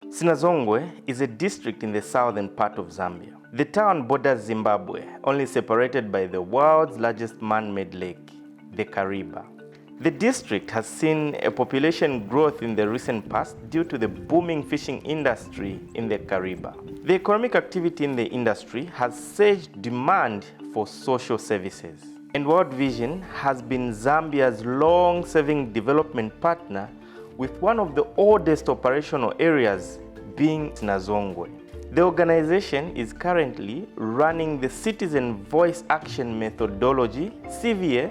Sinazongwe is a district in the southern part of Zambia. The town borders Zimbabwe, only separated by the world's largest man-made lake, the Kariba. The district has seen a population growth in the recent past due to the booming fishing industry in the Kariba. The economic activity in the industry has surged demand for social services. And World Vision has been Zambia's long-serving development partner, with one of the oldest operational areas being Sinazongwe. The organization is currently running the Citizen Voice Action Methodology, CVA,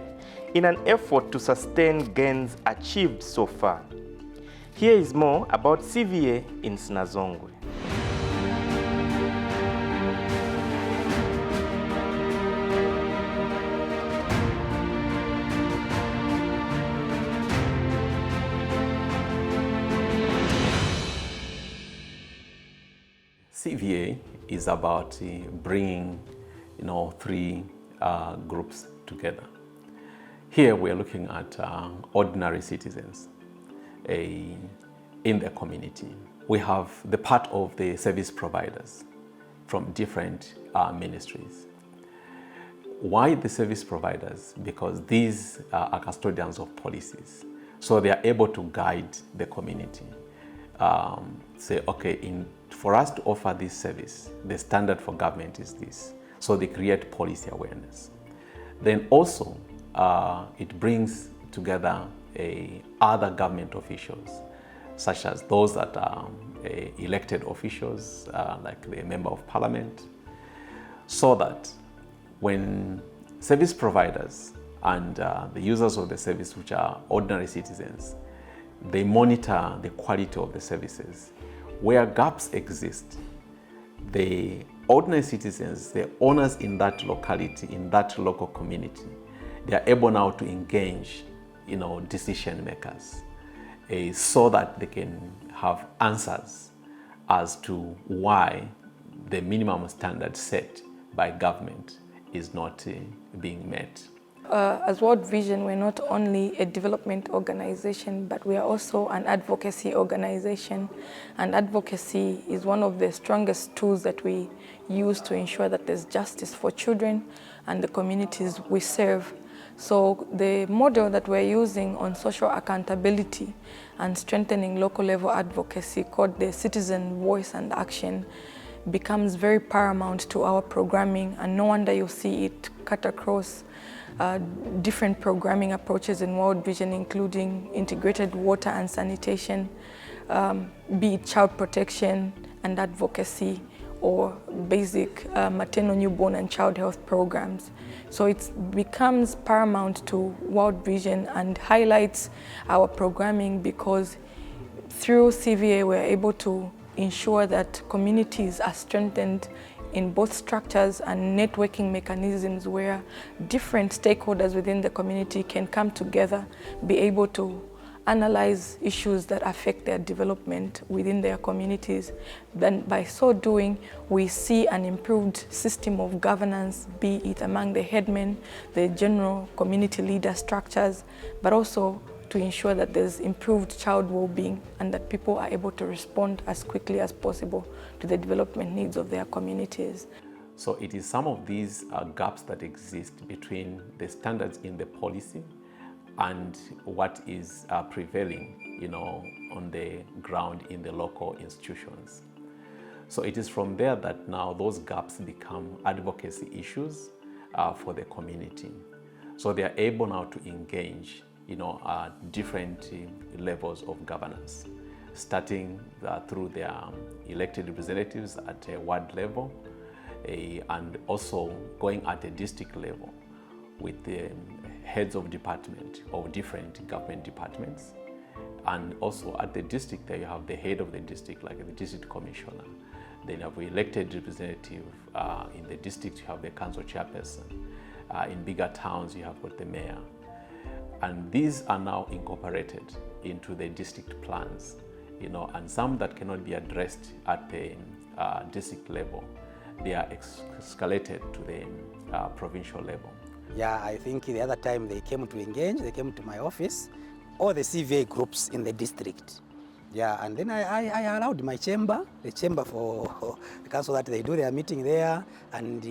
in an effort to sustain gains achieved so far. Here is more about CVA in Sinazongwe. CVA is about bringing, three groups together. Here we are looking at ordinary citizens in the community. We have the part of the service providers from different ministries. Why the service providers? Because these are custodians of policies. So they are able to guide the community. Say, okay, for us to offer this service, the standard for government is this. So they create policy awareness. Then also, it brings together other government officials, such as those that are elected officials, like the member of parliament, so that when service providers and the users of the service, which are ordinary citizens, they monitor the quality of the services. Where gaps exist, the ordinary citizens, the owners in that locality, in that local community, they are able now to engage, decision makers, so that they can have answers as to why the minimum standard set by government is not being met. As World Vision, we're not only a development organization, but we are also an advocacy organization. And advocacy is one of the strongest tools that we use to ensure that there's justice for children and the communities we serve. So the model that we're using on social accountability and strengthening local level advocacy, called the Citizen Voice and Action, becomes very paramount to our programming, and no wonder you see it cut across different programming approaches in World Vision, including integrated water and sanitation, be it child protection and advocacy, or basic maternal, newborn and child health programs. So it becomes paramount to World Vision and highlights our programming, because through CVA we're able to ensure that communities are strengthened in both structures and networking mechanisms, where different stakeholders within the community can come together, be able to analyze issues that affect their development within their communities. Then by so doing, we see an improved system of governance, be it among the headmen, the general community leader structures, but also to ensure that there's improved child well-being and that people are able to respond as quickly as possible to the development needs of their communities. So it is some of these gaps that exist between the standards in the policy and what is prevailing, on the ground in the local institutions. So it is from there that now those gaps become advocacy issues for the community. So they are able now to engage different levels of governance, starting through their elected representatives at a ward level, and also going at a district level with the heads of department of different government departments. And also at the district, there you have the head of the district, like the district commissioner. Then you have an elected representative. In the district, you have the council chairperson. In bigger towns, you have got the mayor. And these are now incorporated into the district plans, and some that cannot be addressed at the district level, they are escalated to the provincial level. Yeah, I think the other time they came to engage, they came to my office, all the CVA groups in the district. Yeah, and then I allowed my chamber, the chamber for the council, that they do their meeting there, and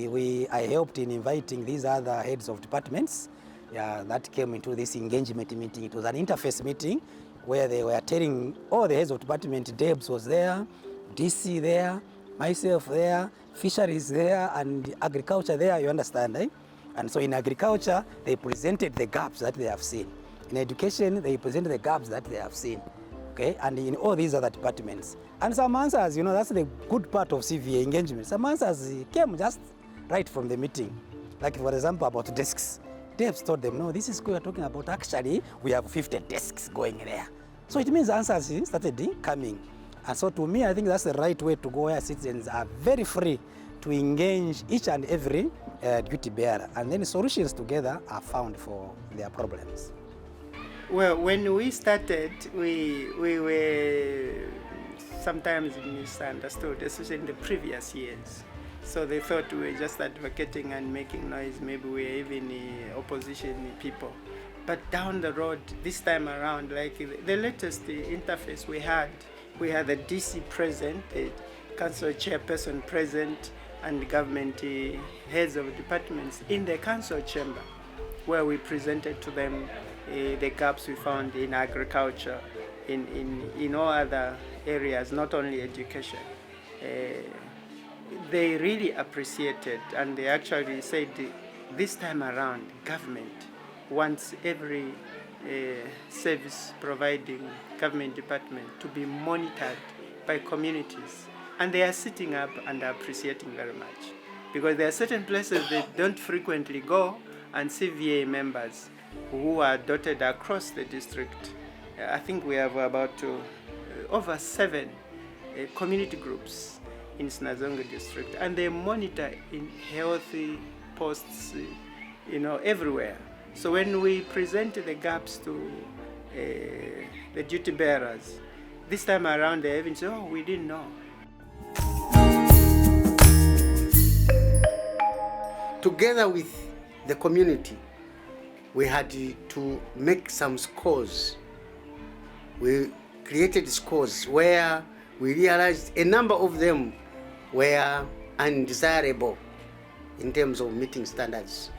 I helped in inviting these other heads of departments. Yeah, that came into this engagement meeting. It was an interface meeting where they were telling all the heads of department. Debs was there, DC there, myself there, fisheries there, and agriculture there, you understand, eh? And so in agriculture, they presented the gaps that they have seen. In education, they presented the gaps that they have seen. Okay, and in all these other departments. And some answers, that's the good part of CVA engagement. Some answers came just right from the meeting. Like, for example, about desks. Debs told them, no, this is what we're talking about. Actually, we have 50 desks going there. So it means answers started coming. And so to me, I think that's the right way to go, where citizens are very free to engage each and every duty bearer. And then solutions together are found for their problems. Well, when we started, we were sometimes misunderstood, especially in the previous years. So they thought we were just advocating and making noise. Maybe we were even opposition people. But down the road, this time around, like the latest interface we had the DC present, the council chairperson present, and government heads of departments in the council chamber, where we presented to them the gaps we found in agriculture, in all other areas, not only education. They really appreciated, and they actually said this time around, government wants every service providing government department to be monitored by communities. And they are sitting up and appreciating very much, because there are certain places they don't frequently go, and CVA members who are dotted across the district. I think we have about over 7 community groups in Sinazongwe district, and they monitor in healthy posts, everywhere. So when we present the gaps to the duty bearers, this time around they even say, oh, we didn't know. Together with the community, we had to make some scores. We created scores where we realized a number of them were undesirable in terms of meeting standards.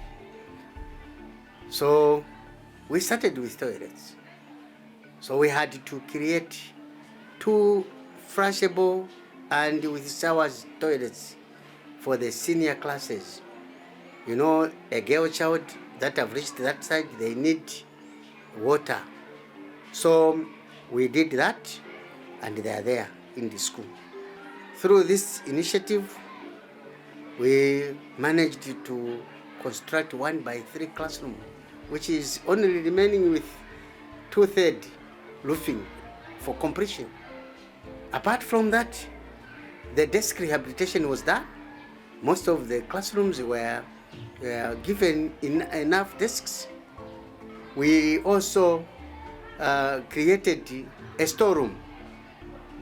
So we started with toilets. So we had to create 2 flushable and with showers toilets for the senior classes. A girl child that have reached that side, they need water. So we did that, and they are there in the school. Through this initiative, we managed to construct 1x3 classroom, which is only remaining with 2/3 roofing for completion. Apart from that, the desk rehabilitation was done. Most of the classrooms were given enough desks. We also created a storeroom.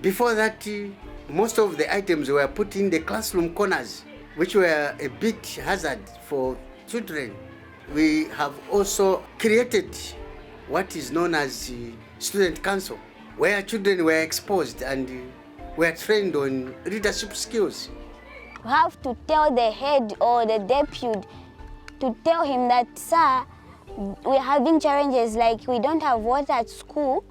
Before that, most of the items were put in the classroom corners, which were a bit hazard for children. We have also created what is known as student council, where children were exposed and were trained on leadership skills. You have to tell the head or the deputy to tell him that, sir, we're having challenges, like we don't have water at school,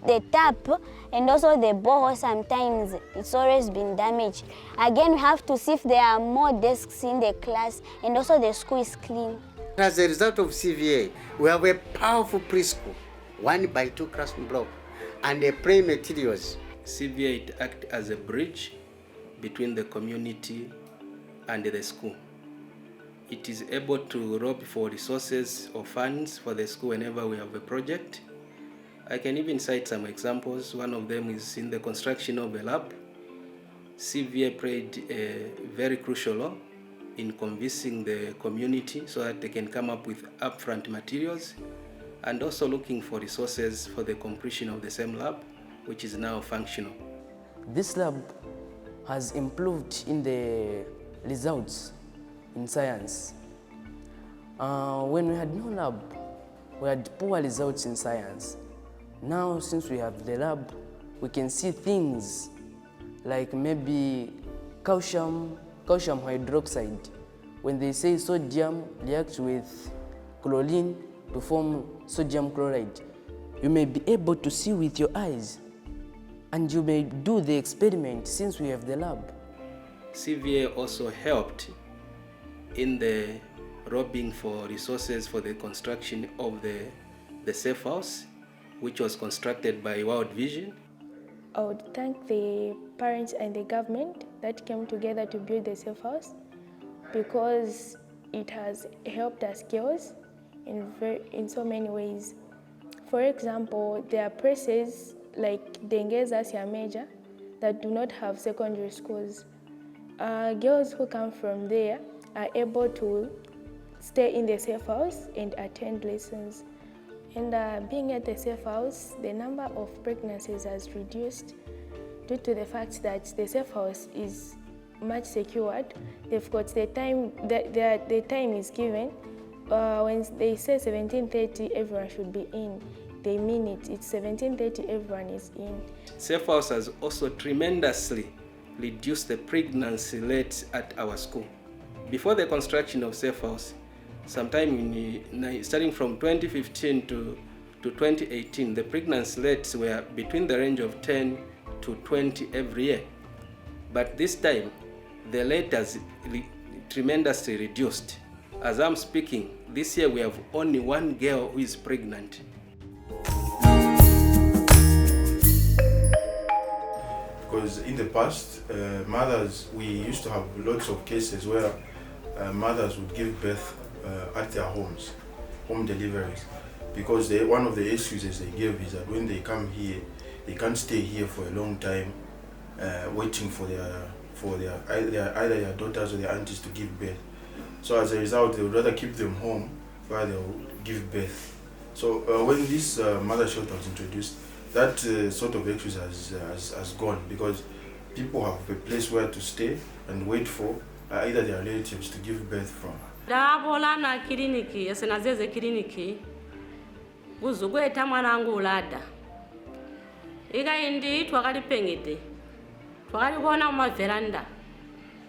the tap, and also the borehole sometimes it's always been damaged. Again, we have to see if there are more desks in the class, and also the school is clean. As a result of CVA, we have a powerful preschool, 1x2 classroom block, and a play materials. CVA acts as a bridge between the community and the school. It is able to rob for resources or funds for the school whenever we have a project. I can even cite some examples. One of them is in the construction of a lab. CVA played a very crucial role in convincing the community so that they can come up with upfront materials, and also looking for resources for the completion of the same lab, which is now functional. This lab has improved in the results in science. When we had no lab, we had poor results in science. Now, since we have the lab, we can see things like maybe calcium hydroxide. When they say sodium reacts with chlorine to form sodium chloride, you may be able to see with your eyes, and you may do the experiment since we have the lab. CVA also helped in the lobbying for resources for the construction of the safe house, which was constructed by World Vision. I would thank the parents and the government that came together to build the safe house, because it has helped us girls in so many ways. For example, there are places like Dengeza Siameja that do not have secondary schools. Girls who come from there are able to stay in the safe house and attend lessons. And being at the safe house, the number of pregnancies has reduced due to the fact that the safe house is much secured. They've got the time, the time is given. When they say 17:30, everyone should be in. They mean it. It's 17:30, everyone is in. Safe house has also tremendously reduced the pregnancy rate at our school. Before the construction of safe house, sometime starting from 2015 to 2018, the pregnancy rates were between the range of 10 to 20 every year. But this time, the rate has tremendously reduced. As I'm speaking, this year we have only one girl who is pregnant. Because in the past, mothers, we used to have lots of cases where mothers would give birth at their homes, home deliveries, because one of the excuses they give is that when they come here, they can't stay here for a long time, waiting for either their daughters or their aunties to give birth. So as a result, they would rather keep them home while they will give birth. So when this mother shelter was introduced, that sort of excuse has gone, because people have a place where to stay and wait for either their relatives to give birth from. Ndabola na kliniki ya Sinazeze kliniki kuzugweta mwanangu ulada ikaindi twakalipengete twakalikuona mumaveranda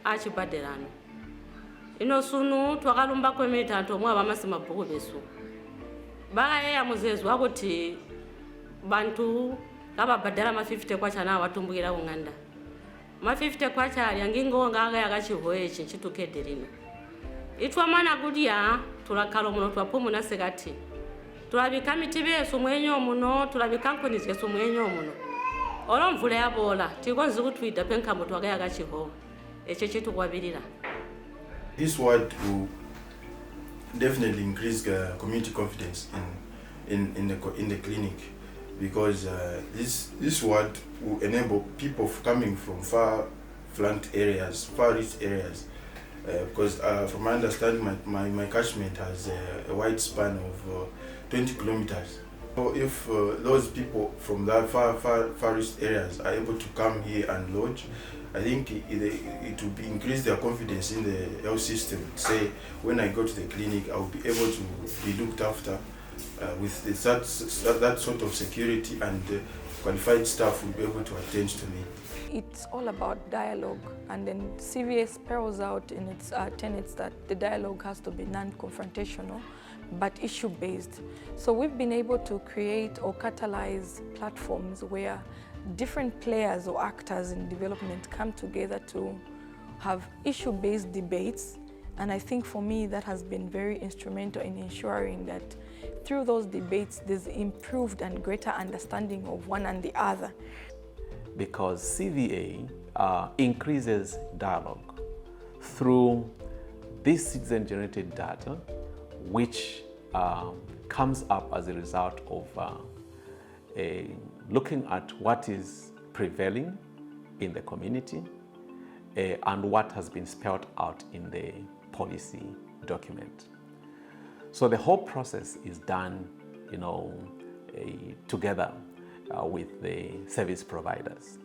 achipadelano ino sunu twakalumba kwemitatu omwe abamasi mabhuku besu bakayeya muzezu wakuti bantu kababhadala ma 50 kwacha nawo watumbukira kung'anda ma 50 kwacha ali angingonga akachihoye chinchitukede lino itwa mana kudya tulakhala muno twapumuna sekati tulabika miti besu mwenyo muno tulabika nkonizyesu mwenyo muno olomvula yabola tikonzi kutwida penkambo twakaya kachiho eche chitu kwabilira. This word will definitely increase community confidence in the clinic, because this word will enable people coming from far-flung areas, far-reached areas, because from my understanding, my catchment has a wide span of 20 kilometers. So if those people from that far-reached areas are able to come here and lodge, I think it will increase their confidence in the health system. Say, when I go to the clinic, I will be able to be looked after with that sort of security, and qualified staff will be able to attend to me. It's all about dialogue, and then CVA spells out in its tenets that the dialogue has to be non-confrontational but issue-based. So we've been able to create or catalyze platforms where different players or actors in development come together to have issue-based debates, and I think for me that has been very instrumental in ensuring that through those debates there's improved and greater understanding of one and the other. Because CVA increases dialogue through this citizen-generated data, which comes up as a result of looking at what is prevailing in the community and what has been spelled out in the policy document. So the whole process is done, together with the service providers.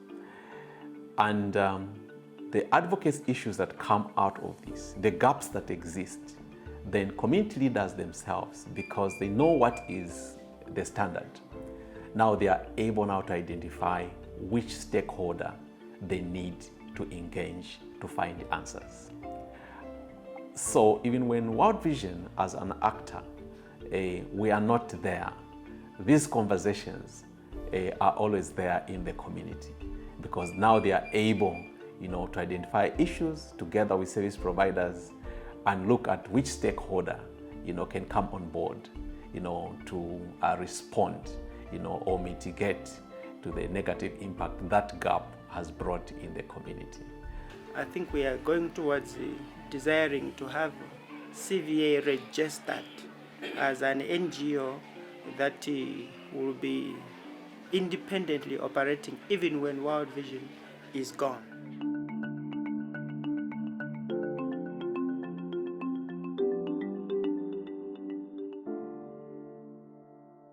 And the advocacy issues that come out of this, the gaps that exist, then community leaders themselves, because they know what is the standard, now they are able now to identify which stakeholder they need to engage to find answers. So even when World Vision as an actor, we are not there, these conversations are always there in the community, because now they are able, to identify issues together with service providers and look at which stakeholder, can come on board, to respond, or mitigate to the negative impact that gap has brought in the community. I think we are going towards desiring to have CVA registered as an NGO that will be independently operating even when World Vision is gone.